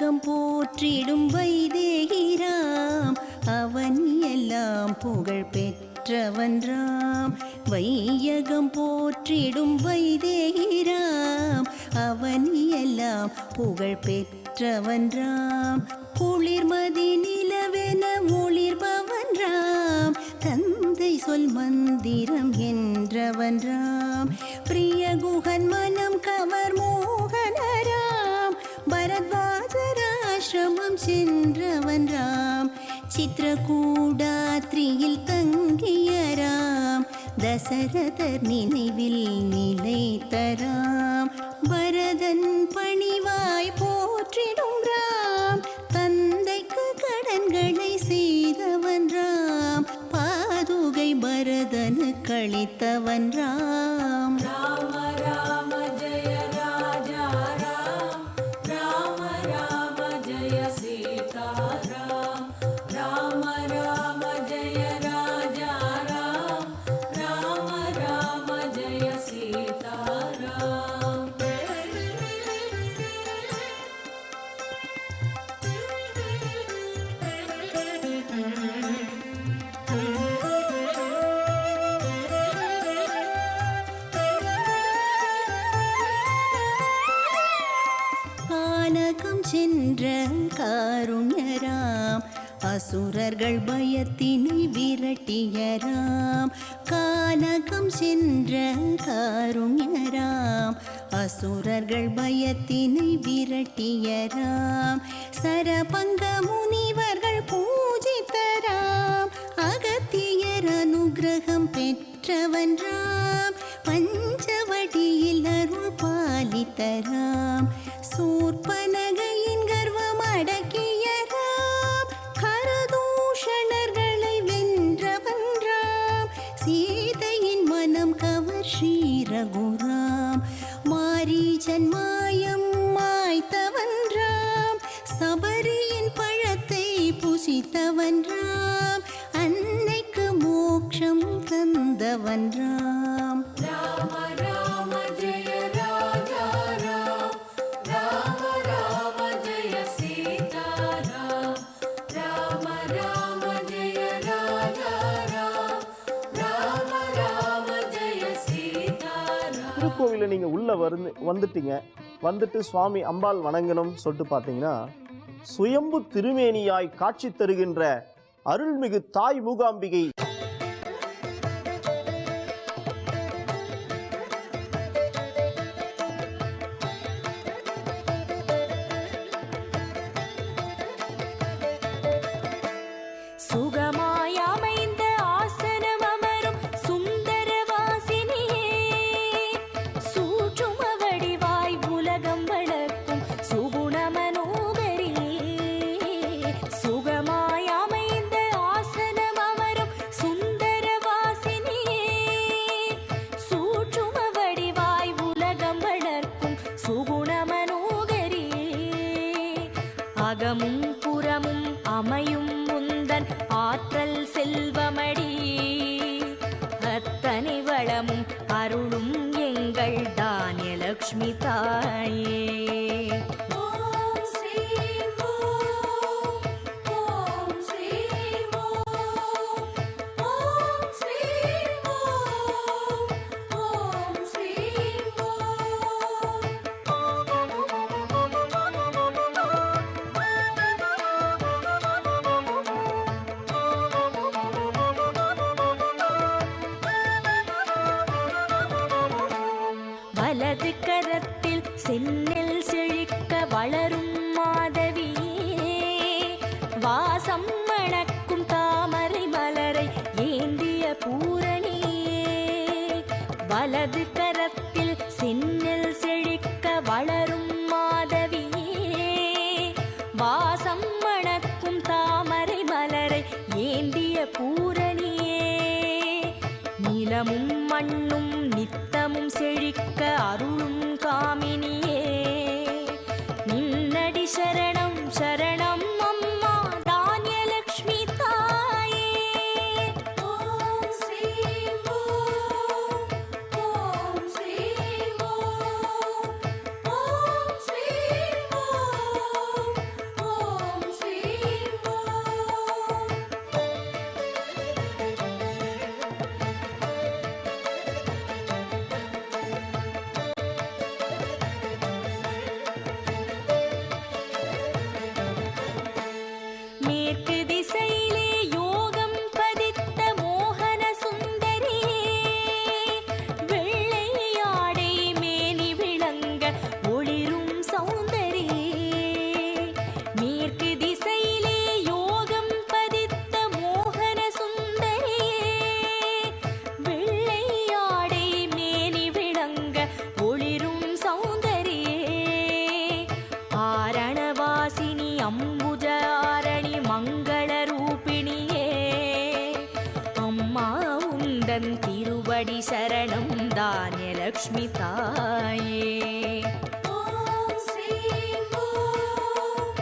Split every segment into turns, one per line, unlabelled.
வையகம் போற்றிடும் வைதேகிராம் அவன் எல்லாம் புகழ் பெற்றவன் ராம். வையகம் போற்றிடும் வைதேகிராம் அவன் எல்லாம் புகழ் பெற்றவன் ராம். குளிர்மதி நிலவென ஒளிர்பவன் ராம் தந்தை சொல் மந்திரம் என்றவன் ராம். பிரியகுகன் மனம் கவர் மோகனராம் பரத்வாஜராசிரமம் சென்றவன் ராம். சித்ரகூடாத்ரியில் தங்கிய ராம் தசரதர் நினைவில் நிலைத்தராம். பரதன் பணிவாய் போற்றிடும் ராம் தந்தைக்கு கடன்களை செய்தவன் ராம். பாதுகை பரதனு கழித்தவன் ராம்.
ராம ராம ஜெய ராஜா ராம், ராம ராம ஜெய சீதாராம். ராம ராம ஜெய ராஜா ராம், ராம ராம ஜெய சீதாராம்.
கானகம் சென்ற காருண்யராம் அசுரர்கள் பயத்தினை விரட்டியராம். கானகம் சென்ற காருண்யராம் அசுரர்கள் பயத்தினை விரட்டியராம். சரபங்க முனிவர்கள் பூஜித்தராம் அகத்தியர் அனுகிரகம் பெற்றவன் ராம். பஞ்சவடியில் அருள் பாலித்தராம். சூர்பனகையின் கர்வம் அடக்கிய ராம் கரதூஷணர்களை வென்றவன் ராம். சீதையின் மனம் கவர் ஸ்ரீரகுராம். மாரீச்சன் மாயம் மாய்த்தவன் ராம். சபரியின் பழத்தை புசித்தவன் ராம். அன்னைக்கு மோட்சம் தந்தவன் ராம்.
ராம ராம ஜெய ராஜா ராம், ராம ராம ஜெய சீதாராம். ராம ராம ஜெய ராஜா ராம், ராம ராம ஜெய சீதாராம்.
திருக்கோவிலில் நீங்கள் உள்ளே வந்துட்டு சுவாமி அம்பாள் வணங்கணும் சொல்லிட்டு பார்த்தீங்கன்னா சுயம்பு திருமேனியாய் காட்சி தருகின்ற அருள்மிகு தாய் மூகாம்பிகை
அகமும் புறமும் அமையும் முந்தன் ஆற்றல் செல்வமடி. அத்தனை வளமும் அருளும் எங்கள் தானியலக்ஷ்மி தாயே. வலது கரத்தில் செந்நெல் செழிக்க வளரும் மாதவியே. வாசம் மணக்கும் தாமரை மலரை ஏந்திய பூரணியே. வலது கரத்தில் செந்நெல் செழிக்க வளரும் மாதவியே. வாசம் மணக்கும் தாமரை மலரை ஏந்திய பூரணியே. நிலமும் மண்ணும் நித்தமும் செழிக்க அருளும் காமினியே. நின்னடி சரணம் சரணம் அம்மா தானியலக்ஷ்மி தாயே.
ஓம் ஸ்ரீம் ஓம், ஓம் ஸ்ரீம் ஓம், ஓம் ஸ்ரீம் ஓம்,
அம்புஜாரணி மங்கள ரூபிணியே அம்மா உந்தன் திருவடி சரணம் தானியலக்ஷ்மி தாயே.
ஓம் ஸ்ரீம் ஓம்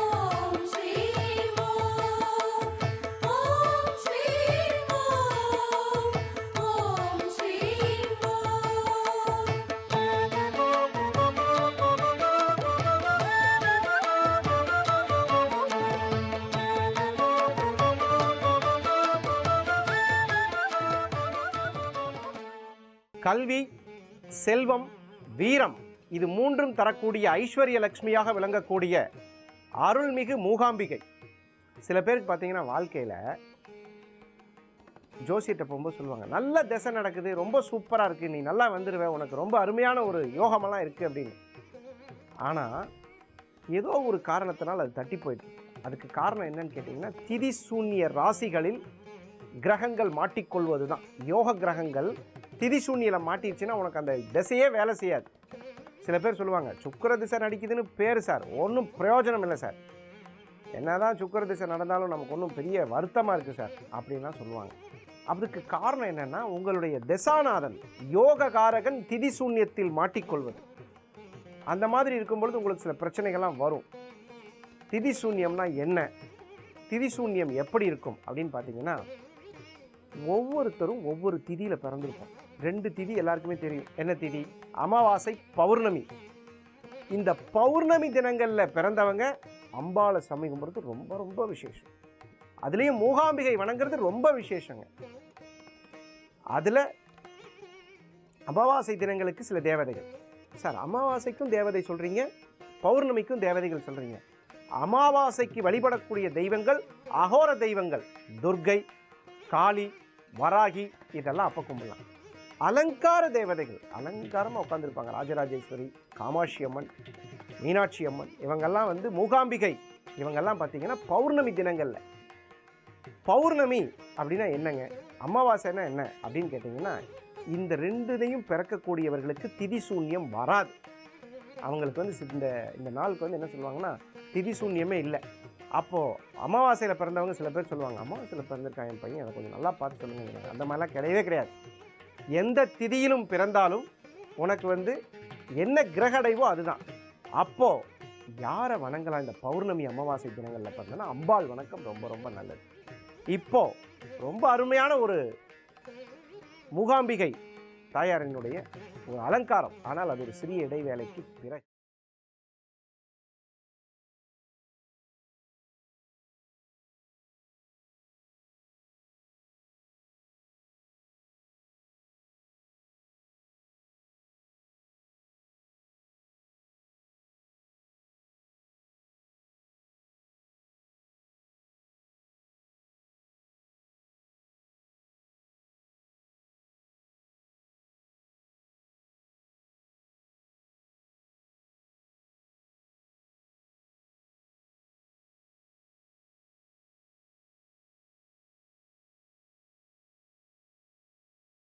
ஓம் ஸ்ரீம் ஓம் ஓம் ஸ்ரீம் ஓம் ஓம் ஸ்ரீம் ஓம்.
கல்வி, செல்வம், வீரம் இது மூன்றும் தரக்கூடிய ஐஸ்வர்ய லட்சுமியாக விளங்கக்கூடிய அருள்மிகு மூகாம்பிகை. சில பேருக்கு பார்த்தீங்கன்னா வாழ்க்கையில் ஜோசியத்தை போகும்போது சொல்லுவாங்க, நல்ல திசை நடக்குது, ரொம்ப சூப்பராக இருக்குது, நீ நல்லா வந்துடுவே, உனக்கு ரொம்ப அருமையான ஒரு யோகமெல்லாம் இருக்குது அப்படின்னு. ஆனால் ஏதோ ஒரு காரணத்தினால் அது தட்டி போயிட்டு. அதுக்கு காரணம் என்னன்னு கேட்டிங்கன்னா, திதி சூன்ய ராசிகளில் கிரகங்கள் மாட்டிக்கொள்வது தான். யோக கிரகங்கள் திதி சூன்யில மாட்டிடுச்சுன்னா உனக்கு அந்த திசையே வேலை செய்யாது. சில பேர் சொல்லுவாங்க, சுக்கிர திசை நடிக்குதுன்னு பேர் சார், ஒன்றும் பிரயோஜனம் இல்லை சார், என்னதான் சுக்கிர திசை நடந்தாலும் நமக்கு ஒன்றும் பெரிய வருத்தமாக இருக்குது சார் அப்படின்லாம் சொல்லுவாங்க. அதுக்கு காரணம் என்னென்னா, உங்களுடைய திசாநாதன் யோககாரகன் திதி சூன்யத்தில் மாட்டிக்கொள்வது. அந்த மாதிரி இருக்கும்பொழுது உங்களுக்கு சில பிரச்சனைகள்லாம் வரும். திதி சூன்யம்னா என்ன, திதி சூன்யம் எப்படி இருக்கும் அப்படின்னு பார்த்தீங்கன்னா, ஒவ்வொருத்தரும் ஒவ்வொரு திதியில் பிறந்திருப்போம். 2 திதி எல்லாருக்குமே தெரியும். என்ன திதி? அமாவாசை, பௌர்ணமி. இந்த பௌர்ணமி தினங்களில் பிறந்தவங்க அம்பாளை சாமி கும்பிட்றது ரொம்ப ரொம்ப விசேஷம். அதுலேயும் மூகாம்பிகை வணங்குறது ரொம்ப விசேஷங்க. அதில் அமாவாசை தினங்களுக்கு சில தேவதைகள். சார், அமாவாசைக்கும் தேவதை சொல்கிறீங்க, பௌர்ணமிக்கும் தேவதைகள் சொல்கிறீங்க. அமாவாசைக்கு வழிபடக்கூடிய தெய்வங்கள் அகோர தெய்வங்கள், துர்க்கை, காளி, வராகி, இதெல்லாம் அப்போ கும்பிடலாம். அலங்கார தேவதைகள் அலங்காரமாக உட்காந்துருப்பாங்க. ராஜராஜேஸ்வரி, காமாட்சி அம்மன், மீனாட்சி அம்மன், இவங்கெல்லாம் வந்து மூகாம்பிகை. இவங்கெல்லாம் பார்த்தீங்கன்னா பௌர்ணமி தினங்களில். பௌர்ணமி அப்படின்னா என்னங்க, அமாவாசைன்னா என்ன அப்படின்னு கேட்டிங்கன்னா, இந்த 2தையும் பிறக்கக்கூடியவர்களுக்கு திதி சூன்யம் வராது. அவங்களுக்கு வந்து இந்த நாளுக்கு வந்து என்ன சொல்லுவாங்கன்னா, திதி சூன்யமே இல்லை. அப்போது அமாவாசையில் பிறந்தவங்க சில பேர் சொல்லுவாங்க, அமாவாசையில் பிறந்திருக்காங்க என் பையன், அதை கொஞ்சம் நல்லா பார்த்து சொல்லுங்க. அந்த மாதிரிலாம் கிடையவே கிடையாது. எந்த திதியிலும் பிறந்தாலும் உனக்கு வந்து என்ன கிரகடைவோ அதுதான். அப்போது யாரை வணங்கலாம்? இந்த பௌர்ணமி அமாவாசை தினங்களில் பார்த்தோன்னா அம்பாள் வணக்கம் ரொம்ப ரொம்ப நல்லது. இப்போது ரொம்ப அருமையான ஒரு மூகாம்பிகை தாயாரினுடைய ஒரு அலங்காரம். ஆனால் அது ஒரு சிறிய இடைவேளைக்கு பிறகு